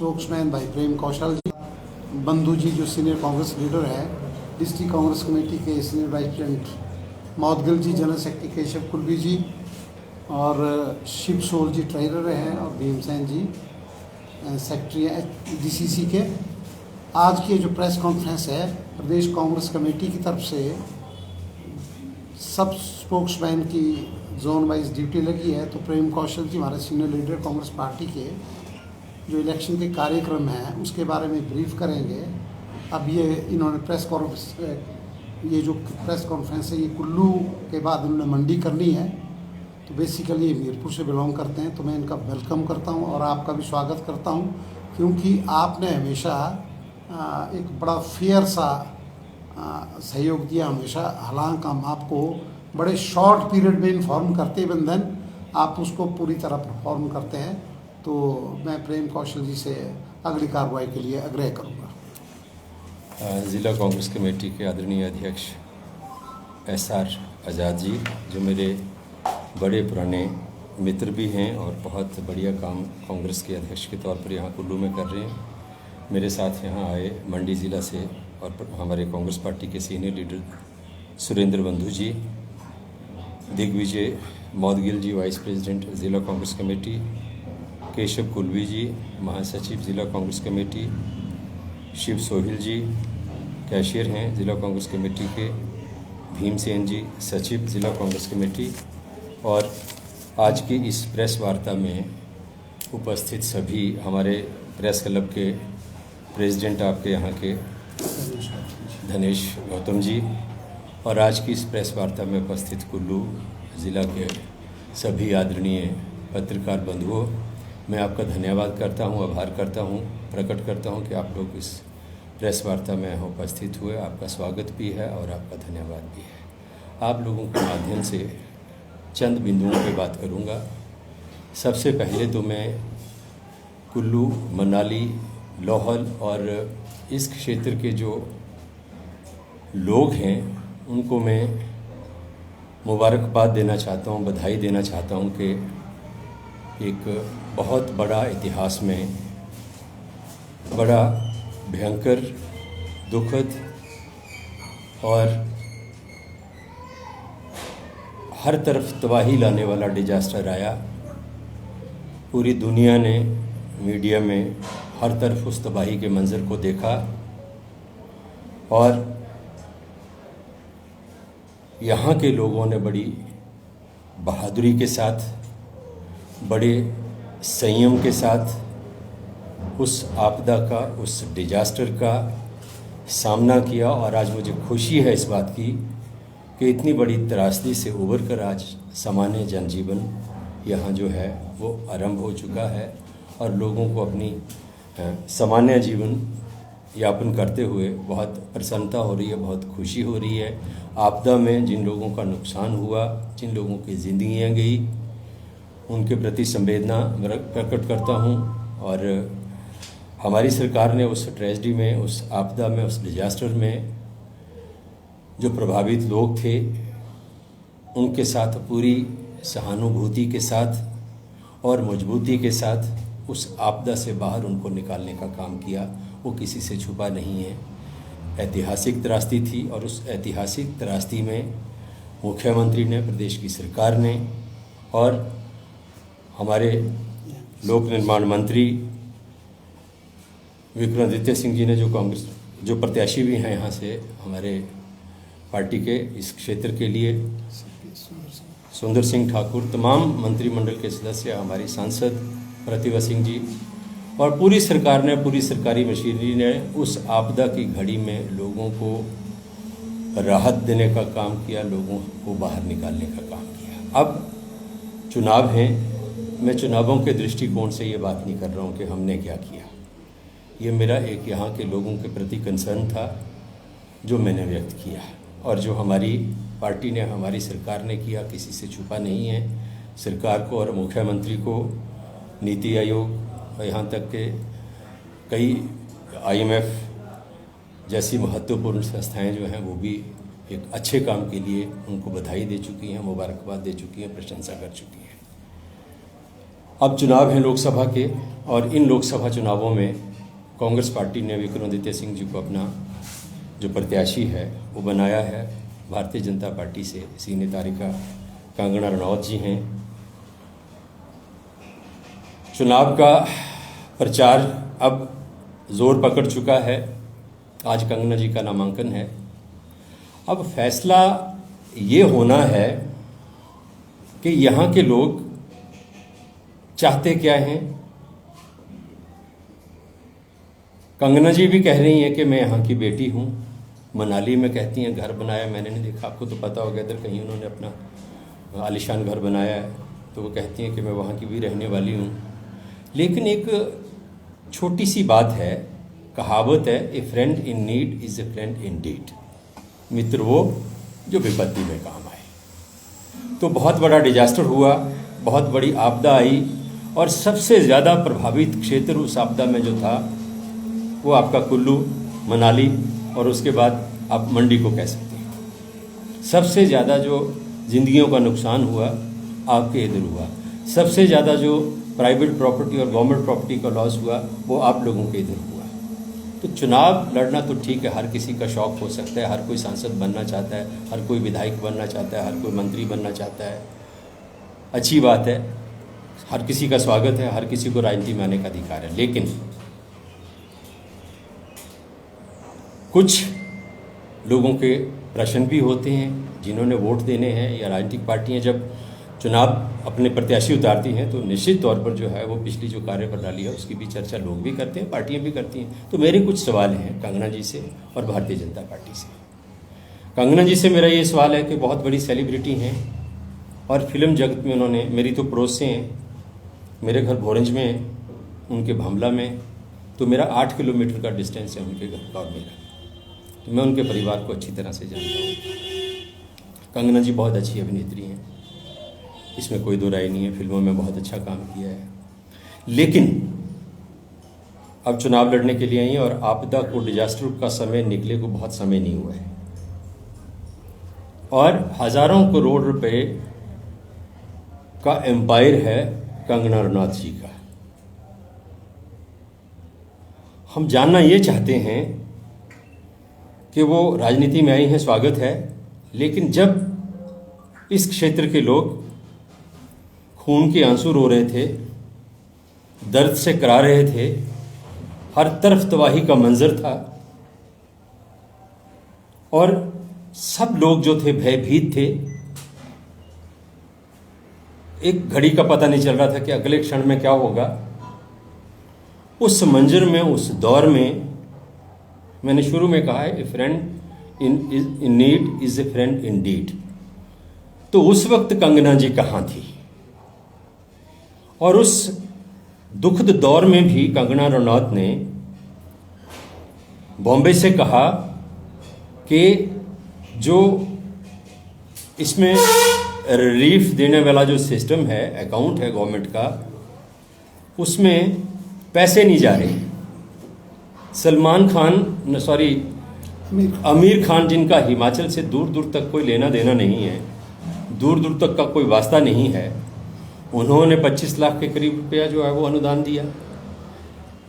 Spokesman भाई प्रेम कौशल जी, बंधु जी जो सीनियर कांग्रेस लीडर है, डिस्ट्रिक्ट कांग्रेस कमेटी के सीनियर वाइस प्रेसिडेंट मौदगिल जी, जनरल सेक्रेटरी केशव कुलवी जी और शिव सोल जी ट्रेजरर हैं और भीमसेन जी सेक्रेटरी हैं डीसीसी के। आज की जो प्रेस कॉन्फ्रेंस है, प्रदेश कांग्रेस कमेटी की तरफ से सब स्पोक्समैन की जोन वाइज ड्यूटी लगी है। तो प्रेम कौशल जी हमारे सीनियर लीडर कांग्रेस पार्टी के जो इलेक्शन के कार्यक्रम हैं उसके बारे में ब्रीफ करेंगे। अब ये इन्होंने ये जो प्रेस कॉन्फ्रेंस है ये कुल्लू के बाद इन्होंने मंडी करनी है। तो बेसिकली ये मीरपुर से बिलोंग करते हैं, तो मैं इनका वेलकम करता हूँ और आपका भी स्वागत करता हूँ, क्योंकि आपने हमेशा एक बड़ा फेयर सा सहयोग दिया हमेशा। हालांकि हम आपको बड़े शॉर्ट पीरियड में इन्फॉर्म करते बंधन, आप उसको पूरी तरह परफॉर्म करते हैं। तो मैं प्रेम कौशल जी से अगली कार्रवाई के लिए आग्रह करूँगा। ज़िला कांग्रेस कमेटी के आदरणीय अध्यक्ष SR आज़ाद जी, जो मेरे बड़े पुराने मित्र भी हैं और बहुत बढ़िया काम कांग्रेस के अध्यक्ष के तौर पर यहाँ कुल्लू में कर रहे हैं। मेरे साथ यहाँ आए मंडी ज़िला से और हमारे कांग्रेस पार्टी के सीनियर लीडर सुरेंद्र बंधु जी, दिग्विजय मौदगिल जी वाइस प्रेसिडेंट ज़िला कांग्रेस कमेटी, केशव कुलवी जी महासचिव ज़िला कांग्रेस कमेटी, शिव सोहिल जी कैशियर हैं ज़िला कांग्रेस कमेटी के, भीमसेन जी सचिव ज़िला कांग्रेस कमेटी, और आज की इस प्रेस वार्ता में उपस्थित सभी हमारे प्रेस क्लब के प्रेसिडेंट आपके यहाँ के धनेश गौतम जी, और आज की इस प्रेस वार्ता में उपस्थित कुल्लू ज़िला के सभी आदरणीय पत्रकार बंधुओं, मैं आपका धन्यवाद करता हूँ, आभार करता हूँ, प्रकट करता हूँ कि आप लोग इस प्रेस वार्ता में उपस्थित हुए। आपका स्वागत भी है और आपका धन्यवाद भी है। आप लोगों के माध्यम से चंद बिंदुओं पे बात करूँगा। सबसे पहले तो मैं कुल्लू, मनाली, लाहौल और इस क्षेत्र के जो लोग हैं उनको मैं मुबारकबाद देना चाहता हूँ, बधाई देना चाहता हूँ कि एक बहुत बड़ा इतिहास में बड़ा भयंकर, दुखद और हर तरफ तबाही लाने वाला डिजास्टर आया। पूरी दुनिया ने मीडिया में हर तरफ उस तबाही के मंजर को देखा और यहाँ के लोगों ने बड़ी बहादुरी के साथ, बड़े संयम के साथ उस आपदा का, उस डिजास्टर का सामना किया। और आज मुझे खुशी है इस बात की कि इतनी बड़ी त्रासदी से उबर कर आज सामान्य जनजीवन यहाँ जो है वो आरंभ हो चुका है और लोगों को अपनी सामान्य जीवन यापन करते हुए बहुत प्रसन्नता हो रही है, बहुत खुशी हो रही है। आपदा में जिन लोगों का नुकसान हुआ, जिन लोगों की ज़िंदगियाँ गई, उनके प्रति संवेदना प्रकट करता हूँ। और हमारी सरकार ने उस ट्रेजेडी में, उस आपदा में, उस डिजास्टर में जो प्रभावित लोग थे उनके साथ पूरी सहानुभूति के साथ और मजबूती के साथ उस आपदा से बाहर उनको निकालने का काम किया। वो किसी से छुपा नहीं है। ऐतिहासिक त्रासदी थी और उस ऐतिहासिक त्रासदी में मुख्यमंत्री ने, प्रदेश की सरकार ने और हमारे लोक निर्माण मंत्री विक्रमादित्य सिंह जी ने, जो प्रत्याशी भी हैं यहाँ से हमारे पार्टी के इस क्षेत्र के लिए, सुंदर सिंह ठाकुर, तमाम मंत्रिमंडल के सदस्य, हमारी सांसद प्रतिभा सिंह जी और पूरी सरकार ने, पूरी सरकारी मशीनरी ने उस आपदा की घड़ी में लोगों को राहत देने का काम किया, लोगों को बाहर निकालने का काम किया। अब चुनाव हैं, मैं चुनावों के दृष्टिकोण से ये बात नहीं कर रहा हूँ कि हमने क्या किया। ये मेरा एक यहाँ के लोगों के प्रति कंसर्न था जो मैंने व्यक्त किया, और जो हमारी पार्टी ने, हमारी सरकार ने किया किसी से छुपा नहीं है। सरकार को और मुख्यमंत्री को, नीति आयोग और यहाँ तक के कई IMF जैसी महत्वपूर्ण संस्थाएं जो हैं वो भी एक अच्छे काम के लिए उनको बधाई दे चुकी हैं, मुबारकबाद दे चुकी हैं, प्रशंसा कर चुकी हैं। अब चुनाव हैं लोकसभा के, और इन लोकसभा चुनावों में कांग्रेस पार्टी ने विक्रमादित्य सिंह जी को अपना जो प्रत्याशी है वो बनाया है। भारतीय जनता पार्टी से सीनियर तारिका कंगना रनौत जी हैं। चुनाव का प्रचार अब जोर पकड़ चुका है। आज कंगना जी का नामांकन है। अब फैसला ये होना है कि यहाँ के लोग चाहते क्या हैं। कंगना जी भी कह रही हैं कि मैं यहाँ की बेटी हूँ। मनाली में कहती हैं घर बनाया, मैंने नहीं देखा, आपको तो पता होगा इधर कहीं उन्होंने अपना आलीशान घर बनाया है, तो वो कहती हैं कि मैं वहाँ की भी रहने वाली हूँ। लेकिन एक छोटी सी बात है, कहावत है, a friend in need is a friend in deed. मित्र वो जो विपत्ति में काम आए। तो बहुत बड़ा डिजास्टर हुआ, बहुत बड़ी आपदा आई, और सबसे ज़्यादा प्रभावित क्षेत्र उस आपदा में जो था वो आपका कुल्लू, मनाली और उसके बाद आप मंडी को कह सकते हैं। सबसे ज़्यादा जो जिंदगियों का नुकसान हुआ आपके इधर हुआ। सबसे ज़्यादा जो प्राइवेट प्रॉपर्टी और गवर्नमेंट प्रॉपर्टी का लॉस हुआ वो आप लोगों के इधर हुआ। तो चुनाव लड़ना तो ठीक है, हर किसी का शौक़ हो सकता है, हर कोई सांसद बनना चाहता है, हर कोई विधायक बनना चाहता है, हर कोई मंत्री बनना चाहता है, अच्छी बात है, हर किसी का स्वागत है, हर किसी को राजनीति में आने का अधिकार है। लेकिन कुछ लोगों के प्रश्न भी होते हैं जिन्होंने वोट देने हैं, या राजनीतिक पार्टियां जब चुनाव अपने प्रत्याशी उतारती हैं तो निश्चित तौर पर जो है वो पिछली जो कार्यप्रणाली है उसकी भी चर्चा लोग भी करते हैं, पार्टियां भी करती हैं। तो मेरे कुछ सवाल हैं कंगना जी से और भारतीय जनता पार्टी से। कंगना जी से मेरा ये सवाल है कि बहुत बड़ी सेलिब्रिटी हैं और फिल्म जगत में उन्होंने, मेरी तो पड़ोस से हैं, मेरे घर भोरंज में है, उनके भामला में, तो मेरा 8 किलोमीटर का डिस्टेंस है उनके घर का और मेरा। तो मैं उनके परिवार को अच्छी तरह से जानता हूँ। कंगना जी बहुत अच्छी अभिनेत्री हैं, इसमें कोई दो राय नहीं है, फिल्मों में बहुत अच्छा काम किया है। लेकिन अब चुनाव लड़ने के लिए आई हैं और आपदा को, डिजास्टर का समय निकले को बहुत समय नहीं हुआ है, और हजारों करोड़ रुपए का एम्पायर है कंगना रनौत जी का। हम जानना ये चाहते हैं कि वो राजनीति में आई हैं, स्वागत है, लेकिन जब इस क्षेत्र के लोग खून के आंसू रो रहे थे, दर्द से करा रहे थे, हर तरफ तबाही का मंजर था और सब लोग जो थे भयभीत थे, एक घड़ी का पता नहीं चल रहा था कि अगले क्षण में क्या होगा। उस मंजर में, उस दौर में, मैंने शुरू में कहा है, a friend in need is a friend in deed. तो उस वक्त कंगना जी कहाँ थी? और उस दुखद दौर में भी कंगना रनौत ने बॉम्बे से कहा कि जो इसमें रिलीफ देने वाला जो सिस्टम है, अकाउंट है गवर्नमेंट का, उसमें पैसे नहीं जा रहे। आमिर खान जिनका हिमाचल से दूर दूर तक कोई लेना देना नहीं है, दूर दूर तक का कोई वास्ता नहीं है, उन्होंने 25 लाख के करीब रुपया जो है वो अनुदान दिया।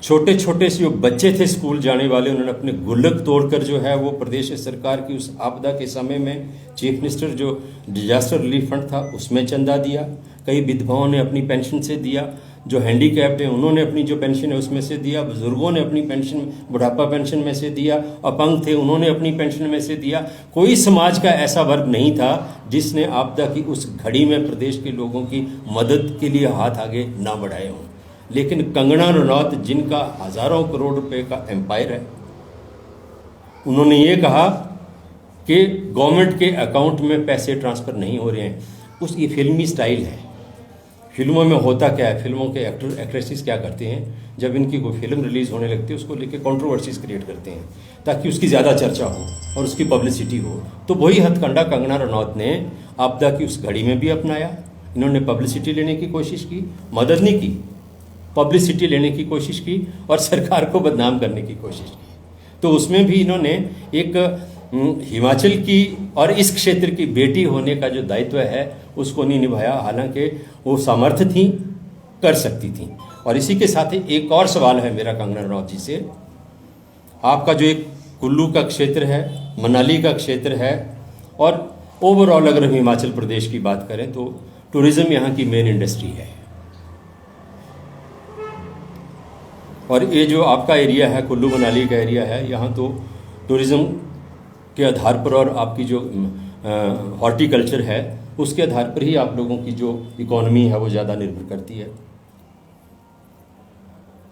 छोटे छोटे से जो बच्चे थे स्कूल जाने वाले, उन्होंने अपने गुल्लक तोड़कर जो है वो प्रदेश सरकार की उस आपदा के समय में चीफ मिनिस्टर जो डिजास्टर रिलीफ फंड था उसमें चंदा दिया। कई विधवाओं ने अपनी पेंशन से दिया, जो हैंडीकैप्ड हैं उन्होंने अपनी जो पेंशन है उसमें से दिया, बुजुर्गों ने अपनी पेंशन, बुढ़ापा पेंशन में से दिया, अपंग थे उन्होंने अपनी पेंशन में से दिया। कोई समाज का ऐसा वर्ग नहीं था जिसने आपदा की उस घड़ी में प्रदेश के लोगों की मदद के लिए हाथ आगे ना बढ़ाए हों। लेकिन कंगना रनौत, जिनका हजारों करोड़ रुपए का एम्पायर है, उन्होंने ये कहा कि गवर्नमेंट के अकाउंट में पैसे ट्रांसफर नहीं हो रहे हैं। ये फिल्मी स्टाइल है। फिल्मों में होता क्या है, फिल्मों के एक्टर एक्ट्रेसेस क्या करते हैं, जब इनकी कोई फिल्म रिलीज होने लगती है उसको लेके कंट्रोवर्सीज क्रिएट करते हैं ताकि उसकी ज़्यादा चर्चा हो और उसकी पब्लिसिटी हो। तो वही हथकंडा कंगना रनौत ने आपदा की उस घड़ी में भी अपनाया। इन्होंने पब्लिसिटी लेने की कोशिश की, मदद नहीं की, पब्लिसिटी लेने की कोशिश की और सरकार को बदनाम करने की कोशिश की। तो उसमें भी इन्होंने एक हिमाचल की और इस क्षेत्र की बेटी होने का जो दायित्व है उसको नहीं निभाया। हालांकि वो सामर्थ्य थी कर सकती थी। और इसी के साथ ही एक और सवाल है मेरा कंगना रनौत जी से, आपका जो एक कुल्लू का क्षेत्र है, मनाली का क्षेत्र है, और ओवरऑल अगर हम हिमाचल प्रदेश की बात करें तो टूरिज्म यहाँ की मेन इंडस्ट्री है। और ये जो आपका एरिया है, कुल्लू मनाली का एरिया है, यहाँ तो टूरिज्म के आधार पर और आपकी जो हॉर्टिकल्चर है उसके आधार पर ही आप लोगों की जो इकोनॉमी है वो ज़्यादा निर्भर करती है।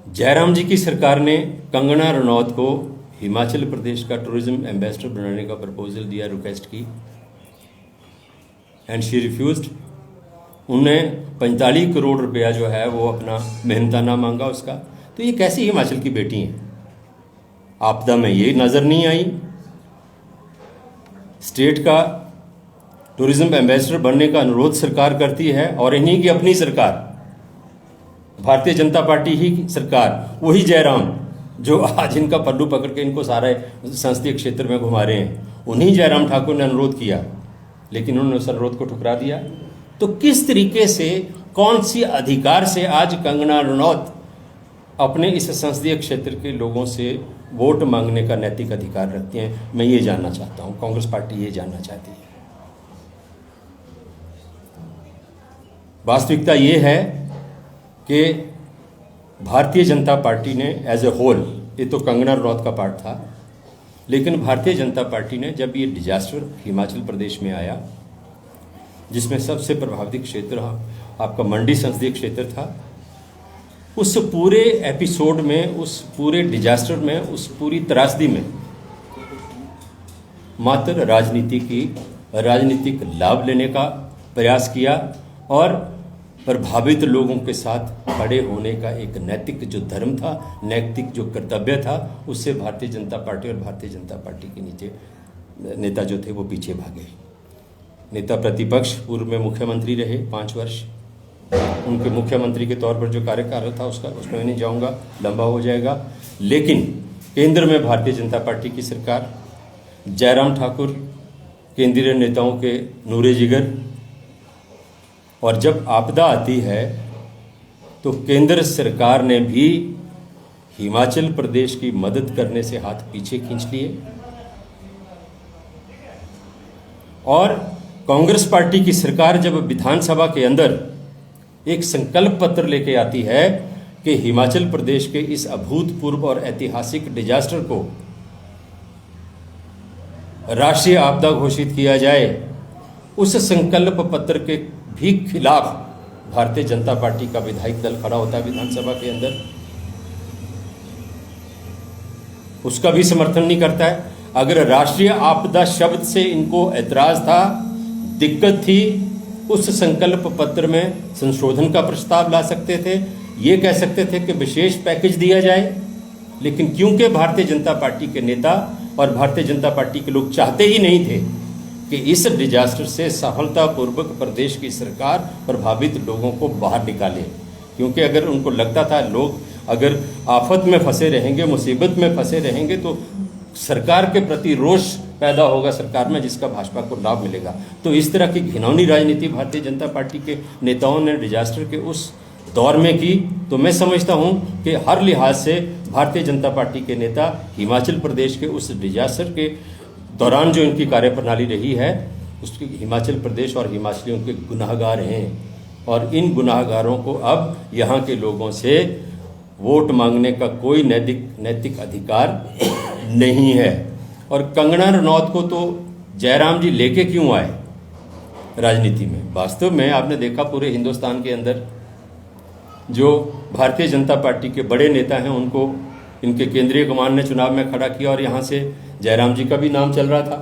जयराम जी की सरकार ने कंगना रनौत को हिमाचल प्रदेश का टूरिज्म एम्बेसडर बनाने का प्रपोजल दिया, रिक्वेस्ट की, एंड शी रिफ्यूज्ड। उन्हें 45 करोड़ रुपया जो है वो अपना मेहनताना मांगा उसका। तो ये कैसी हिमाचल की बेटी हैं? आपदा में ये नज़र नहीं आई। स्टेट का टूरिज्म एम्बेसडर बनने का अनुरोध सरकार करती है, और इन्हीं की अपनी सरकार, भारतीय जनता पार्टी ही सरकार, वही जयराम जो आज इनका पल्लू पकड़ के इनको सारे संसदीय क्षेत्र में घुमा रहे हैं, उन्हीं जयराम ठाकुर ने अनुरोध किया, लेकिन उन्होंने उस अनुरोध को ठुकरा दिया। तो किस तरीके से, कौन सी अधिकार से आज कंगना रनौत अपने इस संसदीय क्षेत्र के लोगों से वोट मांगने का नैतिक अधिकार रखती हैं? मैं ये जानना चाहता हूं, कांग्रेस पार्टी ये जानना चाहती है। वास्तविकता ये है कि भारतीय जनता पार्टी ने एज ए होल, ये तो कंगना रनौत का पार्ट था, लेकिन भारतीय जनता पार्टी ने जब ये डिजास्टर हिमाचल प्रदेश में आया, जिसमें सबसे प्रभावित क्षेत्र आपका मंडी संसदीय क्षेत्र था, उस पूरे एपिसोड में, उस पूरे डिजास्टर में, उस पूरी त्रासदी में मात्र राजनीतिक लाभ लेने का प्रयास किया, और प्रभावित लोगों के साथ खड़े होने का एक नैतिक जो धर्म था, नैतिक जो कर्तव्य था, उससे भारतीय जनता पार्टी और भारतीय जनता पार्टी के नीचे नेता जो थे वो पीछे भागे। नेता प्रतिपक्ष पूर्व में मुख्यमंत्री रहे 5 वर्ष, उनके मुख्यमंत्री के तौर पर जो कार्यकाल था उसमें मैं नहीं जाऊंगा, लंबा हो जाएगा। लेकिन केंद्र में भारतीय जनता पार्टी की सरकार, जयराम ठाकुर केंद्रीय नेताओं के नूरे जिगर, और जब आपदा आती है तो केंद्र सरकार ने भी हिमाचल प्रदेश की मदद करने से हाथ पीछे खींच लिए, और कांग्रेस पार्टी की सरकार जब विधानसभा के अंदर एक संकल्प पत्र लेके आती है कि हिमाचल प्रदेश के इस अभूतपूर्व और ऐतिहासिक डिजास्टर को राष्ट्रीय आपदा घोषित किया जाए, उस संकल्प पत्र के भी खिलाफ भारतीय जनता पार्टी का विधायक दल खड़ा होता है विधानसभा के अंदर, उसका भी समर्थन नहीं करता है। अगर राष्ट्रीय आपदा शब्द से इनको ऐतराज था, दिक्कत थी, उस संकल्प पत्र में संशोधन का प्रस्ताव ला सकते थे, ये कह सकते थे कि विशेष पैकेज दिया जाए। लेकिन क्योंकि भारतीय जनता पार्टी के नेता और भारतीय जनता पार्टी के लोग चाहते ही नहीं थे कि इस डिजास्टर से सफलतापूर्वक प्रदेश की सरकार प्रभावित लोगों को बाहर निकाले, क्योंकि अगर उनको लगता था लोग अगर आफत में फंसे रहेंगे, मुसीबत में फंसे रहेंगे, तो सरकार के प्रति रोष पैदा होगा सरकार में, जिसका भाजपा को लाभ मिलेगा। तो इस तरह की घिनौनी राजनीति भारतीय जनता पार्टी के नेताओं ने डिजास्टर के उस दौर में की। तो मैं समझता हूं कि हर लिहाज से भारतीय जनता पार्टी के नेता हिमाचल प्रदेश के उस डिजास्टर के दौरान जो इनकी कार्यप्रणाली रही है, उसकी हिमाचल प्रदेश और हिमाचलियों के गुनाहगार हैं, और इन गुनाहगारों को अब यहाँ के लोगों से वोट मांगने का कोई नैतिक अधिकार नहीं है। और कंगना रनौत को तो जयराम जी लेके क्यों आए राजनीति में? वास्तव में आपने देखा पूरे हिंदुस्तान के अंदर जो भारतीय जनता पार्टी के बड़े नेता हैं, उनको इनके केंद्रीय कमान ने चुनाव में खड़ा किया, और यहाँ से जयराम जी का भी नाम चल रहा था।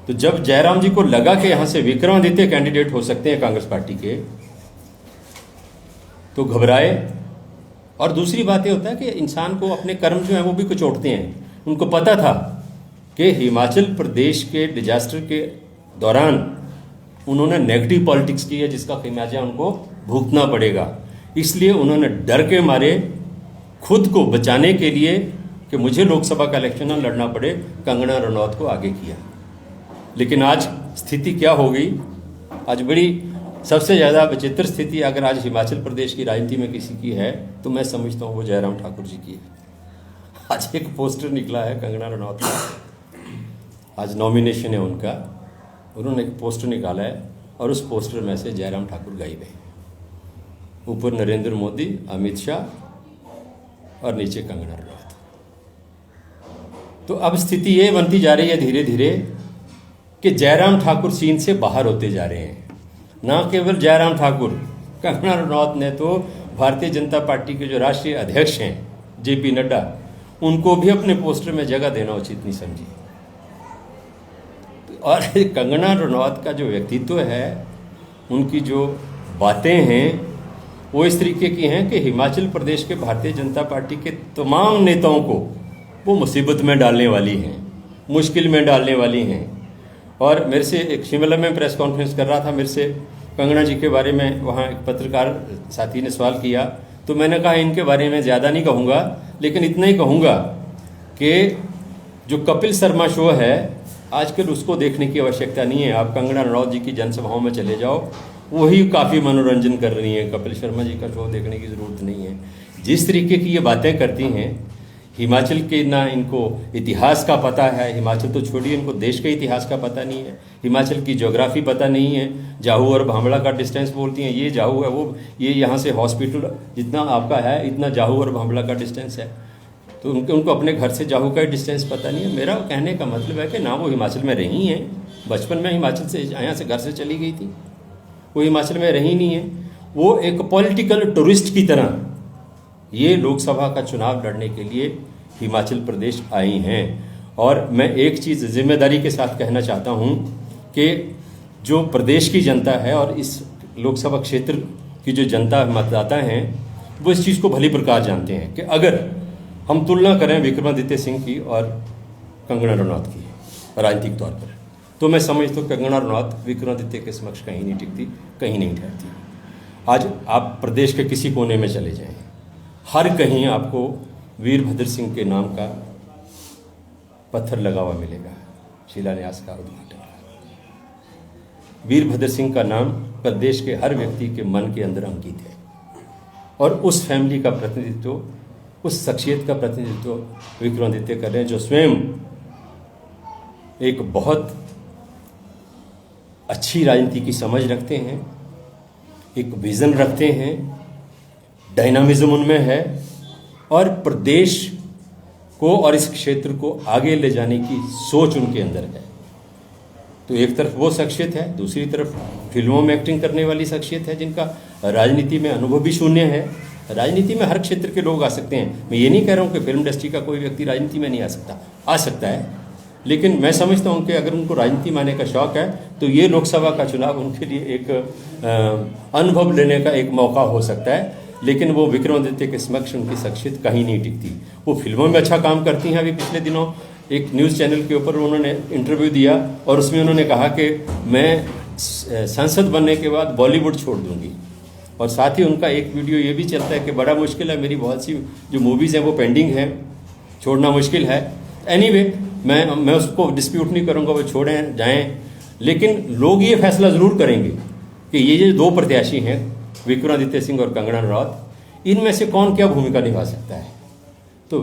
तो जब जयराम जी को लगा कि यहाँ से विक्रमादित्य कैंडिडेट हो सकते हैं कांग्रेस पार्टी के, तो घबराए। और दूसरी बात ये होता है कि इंसान को अपने कर्म जो हैं वो भी कुचोटते हैं। उनको पता था कि हिमाचल प्रदेश के डिजास्टर के दौरान उन्होंने नेगेटिव पॉलिटिक्स की है, जिसका खमियाजा उनको भुगतना पड़ेगा। इसलिए उन्होंने डर के मारे खुद को बचाने के लिए कि मुझे लोकसभा का इलेक्शन न लड़ना पड़े, कंगना रनौत को आगे किया। लेकिन आज स्थिति क्या हो गई? आज बड़ी सबसे ज़्यादा विचित्र स्थिति अगर आज हिमाचल प्रदेश की राजनीति में किसी की है तो मैं समझता हूँ वो जयराम ठाकुर जी की है। आज एक पोस्टर निकला है कंगना रनौत का, आज नॉमिनेशन है उनका, उन्होंने एक पोस्टर निकाला है और उस पोस्टर में से जयराम ठाकुर गायब है। ऊपर नरेंद्र मोदी, अमित शाह और नीचे कंगना रनौत। तो अब स्थिति ये बनती जा रही है धीरे धीरे कि जयराम ठाकुर सीन से बाहर होते जा रहे हैं। ना केवल जयराम ठाकुर, कंगना रनौत ने तो भारतीय जनता पार्टी के जो राष्ट्रीय अध्यक्ष हैं जेपी नड्डा, उनको भी अपने पोस्टर में जगह देना उचित नहीं समझी। और कंगना रनौत का जो व्यक्तित्व है, उनकी जो बातें हैं वो इस तरीके की हैं कि हिमाचल प्रदेश के भारतीय जनता पार्टी के तमाम नेताओं को वो मुसीबत में डालने वाली हैं, मुश्किल में डालने वाली हैं। और मेरे से एक शिमला में प्रेस कॉन्फ्रेंस कर रहा था, मेरे से कंगना जी के बारे में वहाँ एक पत्रकार साथी ने सवाल किया, तो मैंने कहा इनके बारे में ज़्यादा नहीं कहूँगा, लेकिन इतना ही कहूँगा कि जो कपिल शर्मा शो है आजकल उसको देखने की आवश्यकता नहीं है। आप कंगना रनौत जी की जनसभाओं में चले जाओ, वही काफ़ी मनोरंजन कर रही है। कपिल शर्मा जी का शो देखने की ज़रूरत नहीं है। जिस तरीके की ये बातें करती हैं, हिमाचल के ना इनको इतिहास का पता है, हिमाचल तो छोड़िए इनको देश के इतिहास का पता नहीं है, हिमाचल की ज्योग्राफी पता नहीं है। जाहू और भांबड़ा का डिस्टेंस बोलती हैं, ये जाहू है, वो ये यहाँ से हॉस्पिटल जितना आपका है इतना जाहू और भांबड़ा का डिस्टेंस है। तो उनको अपने घर से जाहू का डिस्टेंस पता नहीं है। मेरा कहने का मतलब है कि ना वो हिमाचल में रही हैं, बचपन में हिमाचल से यहाँ से घर से चली गई थी, वो हिमाचल में रही नहीं है। वो एक पॉलिटिकल टूरिस्ट की तरह ये लोकसभा का चुनाव लड़ने के लिए हिमाचल प्रदेश आई हैं। और मैं एक चीज़ जिम्मेदारी के साथ कहना चाहता हूँ कि जो प्रदेश की जनता है और इस लोकसभा क्षेत्र की जो जनता मतदाता हैं, वो इस चीज़ को भली प्रकार जानते हैं कि अगर हम तुलना करें विक्रमादित्य सिंह की और कंगना रनौत की राजनीतिक तौर पर, तो मैं समझता हूँ कंगना रनौत विक्रमादित्य के समक्ष कहीं नहीं टिकती, कहीं नहीं ठहरती। आज आप प्रदेश के किसी कोने में चले जाएं, हर कहीं आपको वीरभद्र सिंह के नाम का पत्थर लगा हुआ मिलेगा, शिलान्यास का उद्घाटन। वीरभद्र सिंह का नाम प्रदेश के हर व्यक्ति के मन के अंदर अंकित है और उस फैमिली का प्रतिनिधित्व, उस शख्सियत का प्रतिनिधित्व विक्रमादित्य कर रहे हैं, जो स्वयं एक बहुत अच्छी राजनीति की समझ रखते हैं, एक विजन रखते हैं, डायनामिज्म उनमें है और प्रदेश को और इस क्षेत्र को आगे ले जाने की सोच उनके अंदर है। तो एक तरफ वो शख्सियत है, दूसरी तरफ फिल्मों में एक्टिंग करने वाली शख्सियत है जिनका राजनीति में अनुभव भी शून्य है। राजनीति में हर क्षेत्र के लोग आ सकते हैं। मैं ये नहीं कह रहा हूँ कि फिल्म इंडस्ट्री का कोई व्यक्ति राजनीति में नहीं आ सकता, आ सकता है, लेकिन मैं समझता हूँ कि अगर उनको राजनीति में आने का शौक है तो ये लोकसभा का चुनाव उनके लिए एक अनुभव लेने का एक मौका हो सकता है। लेकिन वो विक्रमादित्य के समक्ष उनकी शख्सियत कहीं नहीं टिकती। वो फिल्मों में अच्छा काम करती हैं। अभी पिछले दिनों एक न्यूज़ चैनल के ऊपर उन्होंने इंटरव्यू दिया और उसमें उन्होंने कहा कि मैं सांसद बनने के बाद बॉलीवुड छोड़ दूंगी। और साथ ही उनका एक वीडियो ये भी चलता है कि बड़ा मुश्किल है, मेरी बहुत सी जो मूवीज़ हैं वो पेंडिंग हैं, छोड़ना मुश्किल है। एनीवे, मैं उसको डिस्प्यूट नहीं करूँगा, वो छोड़ें जाएँ, लेकिन लोग ये फैसला ज़रूर करेंगे कि ये जो दो प्रत्याशी हैं विक्रमादित्य सिंह और कंगना रनौत, इनमें से कौन क्या भूमिका निभा सकता है। तो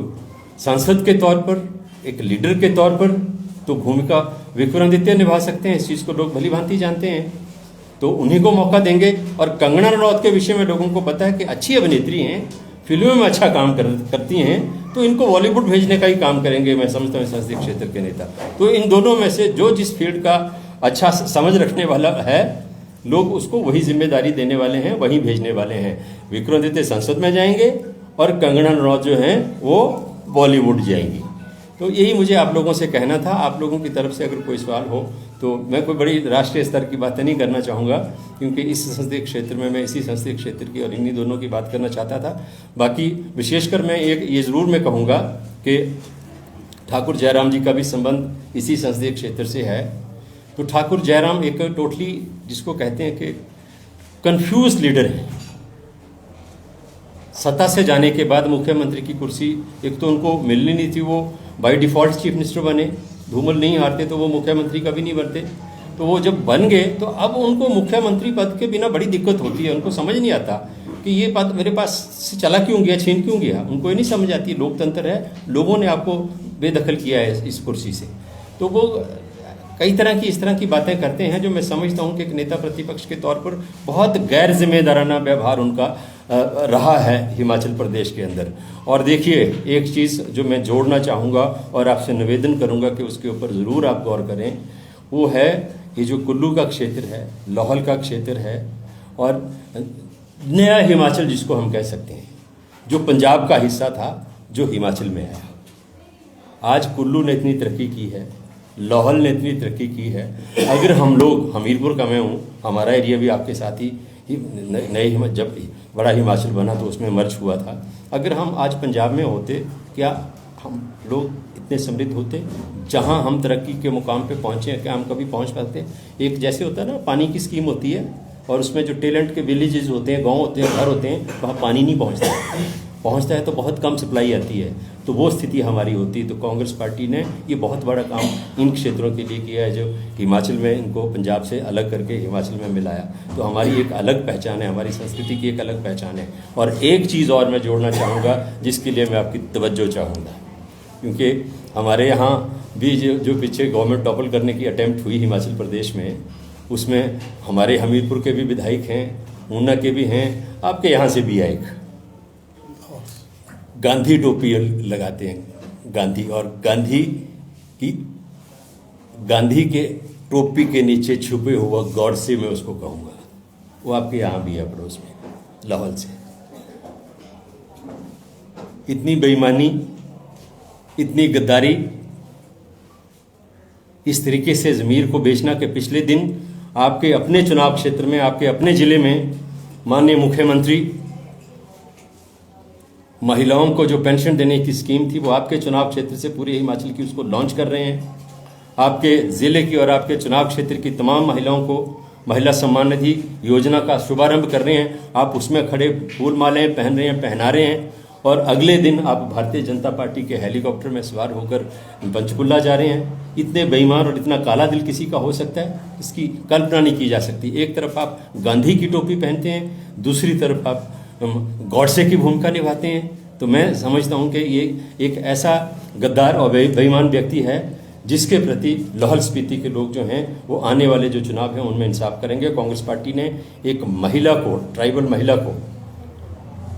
सांसद के तौर पर, एक लीडर के तौर पर तो भूमिका विक्रमादित्य निभा सकते हैं, इस चीज़ को लोग भली भांति जानते हैं, तो उन्हीं को मौका देंगे। और कंगना रनौत के विषय में लोगों को पता है कि अच्छी अभिनेत्री हैं, फिल्मों में अच्छा काम करती हैं, तो इनको बॉलीवुड भेजने का ही काम करेंगे, मैं समझता हूँ संसदीय क्षेत्र के नेता। तो इन दोनों में से जो जिस फील्ड का अच्छा समझ रखने वाला है, लोग उसको वही जिम्मेदारी देने वाले हैं, वही भेजने वाले हैं। विक्रमादित्य संसद में जाएंगे और कंगना रनौत जो हैं वो बॉलीवुड जाएंगी। तो यही मुझे आप लोगों से कहना था। आप लोगों की तरफ से अगर कोई सवाल हो तो मैं कोई बड़ी राष्ट्रीय स्तर की बातें नहीं करना चाहूँगा, क्योंकि इस संसदीय क्षेत्र में मैं इसी संसदीय क्षेत्र की और इन्हीं दोनों की बात करना चाहता था। बाकी विशेषकर मैं ये ज़रूर मैं कहूँगा कि ठाकुर जयराम जी का भी संबंध इसी संसदीय क्षेत्र से है। तो ठाकुर जयराम एक टोटली जिसको कहते हैं कि कंफ्यूज लीडर है। सत्ता से जाने के बाद मुख्यमंत्री की कुर्सी एक तो उनको मिलनी नहीं थी, वो बाय डिफ़ॉल्ट चीफ मिनिस्टर बने, धूमल नहीं हारते तो वो मुख्यमंत्री कभी नहीं बनते। तो वो जब बन गए तो अब उनको मुख्यमंत्री पद के बिना बड़ी दिक्कत होती है। उनको समझ नहीं आता कि ये पद मेरे पास से चला क्यों गया, छीन क्यों गया। उनको ये नहीं समझ आती। लोकतंत्र है, लोगों ने आपको बेदखल किया है इस कुर्सी से। तो वो कई तरह की इस तरह की बातें करते हैं जो मैं समझता हूं कि एक नेता प्रतिपक्ष के तौर पर बहुत गैर जिम्मेदाराना व्यवहार उनका रहा है हिमाचल प्रदेश के अंदर। और देखिए, एक चीज़ जो मैं जोड़ना चाहूँगा और आपसे निवेदन करूँगा कि उसके ऊपर ज़रूर आप गौर करें, वो है ये जो कुल्लू का क्षेत्र है, लाहौल का क्षेत्र है और नया हिमाचल जिसको हम कह सकते हैं, जो पंजाब का हिस्सा था जो हिमाचल में आया। आज कुल्लू ने इतनी तरक्की की है, लाहौल ने इतनी तरक्की की है। अगर हम लोग, हमीरपुर का मैं हूँ, हमारा एरिया भी आपके साथ ही नए जब बड़ा हिमाचल बना तो उसमें मर्ज हुआ था। अगर हम आज पंजाब में होते, क्या हम लोग इतने समृद्ध होते? जहाँ हम तरक्की के मुकाम पे पहुँचे हैं, क्या हम कभी पहुँच पाते? एक जैसे होता है ना, पानी की स्कीम होती है और उसमें जो टैलेंट के विलेजेस होते हैं, गांव होते हैं, घर होते हैं, वहाँ पानी नहीं पहुँचता है तो बहुत कम सप्लाई आती है। तो वो स्थिति हमारी होती है। तो कांग्रेस पार्टी ने ये बहुत बड़ा काम इन क्षेत्रों के लिए किया है, जो हिमाचल में इनको पंजाब से अलग करके हिमाचल में मिलाया। तो हमारी एक अलग पहचान है, हमारी संस्कृति की एक अलग पहचान है। और एक चीज़ और मैं जोड़ना चाहूँगा जिसके लिए मैं आपकी तवज्जो चाहूँगा, क्योंकि हमारे यहाँ भी जो पीछे गवर्नमेंट टॉपल करने की अटेम्प्ट हुई हिमाचल प्रदेश में, उसमें हमारे हमीरपुर के भी विधायक हैं, ऊना के भी हैं, आपके यहाँ से भी आए, गांधी टोपी लगाते हैं गांधी, और गांधी के टोपी के नीचे छुपे हुआ गॉडसे मैं उसको कहूँगा, वो आपके यहाँ भी है पड़ोस में, लाहौल से। इतनी बेईमानी, इतनी गद्दारी, इस तरीके से ज़मीर को बेचना कि पिछले दिन आपके अपने चुनाव क्षेत्र में, आपके अपने ज़िले में माननीय मुख्यमंत्री महिलाओं को जो पेंशन देने की स्कीम थी वो आपके चुनाव क्षेत्र से पूरे हिमाचल की उसको लॉन्च कर रहे हैं। आपके ज़िले की और आपके चुनाव क्षेत्र की तमाम महिलाओं को महिला सम्मान निधि योजना का शुभारंभ कर रहे हैं। आप उसमें खड़े फूल मालाएं पहन रहे हैं, पहना रहे हैं, और अगले दिन आप भारतीय जनता पार्टी के हेलीकॉप्टर में सवार होकर पंचकुला जा रहे हैं। इतने बेईमान और इतना काला दिल किसी का हो सकता है, इसकी कल्पना नहीं की जा सकती। एक तरफ आप गांधी की टोपी पहनते हैं, दूसरी तरफ आप गॉडसे की भूमिका निभाते हैं। तो मैं समझता हूं कि ये एक ऐसा गद्दार और बेईमान व्यक्ति है जिसके प्रति लाहौल स्पीति के लोग जो हैं वो आने वाले जो चुनाव हैं उनमें इंसाफ करेंगे। कांग्रेस पार्टी ने एक महिला को, ट्राइबल महिला को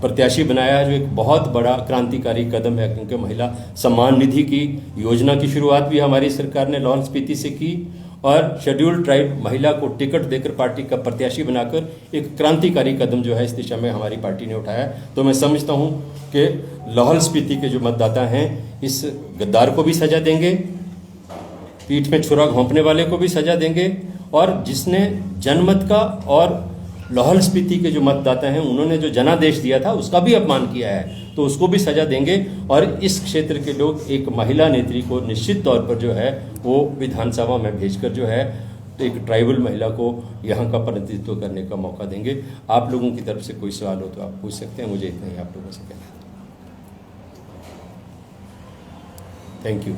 प्रत्याशी बनाया है, जो एक बहुत बड़ा क्रांतिकारी कदम है, क्योंकि महिला सम्मान निधि की योजना की शुरुआत भी हमारी सरकार ने लाहौल स्पीति से की, और शेड्यूल्ड ट्राइब महिला को टिकट देकर पार्टी का प्रत्याशी बनाकर एक क्रांतिकारी कदम जो है इस दिशा में हमारी पार्टी ने उठाया। तो मैं समझता हूं कि लाहौल स्पीति के जो मतदाता हैं इस गद्दार को भी सजा देंगे, पीठ में छुरा घोंपने वाले को भी सजा देंगे, और जिसने जनमत का और लाहौल स्पीति के जो मतदाता हैं उन्होंने जो जनादेश दिया था उसका भी अपमान किया है, तो उसको भी सजा देंगे। और इस क्षेत्र के लोग एक महिला नेत्री को निश्चित तौर पर जो है वो विधानसभा में भेजकर जो है तो एक ट्राइबल महिला को यहाँ का प्रतिनिधित्व करने का मौका देंगे। आप लोगों की तरफ से कोई सवाल हो तो आप पूछ सकते हैं, मुझे इतना ही आप लोगों से कहना है। Thank you.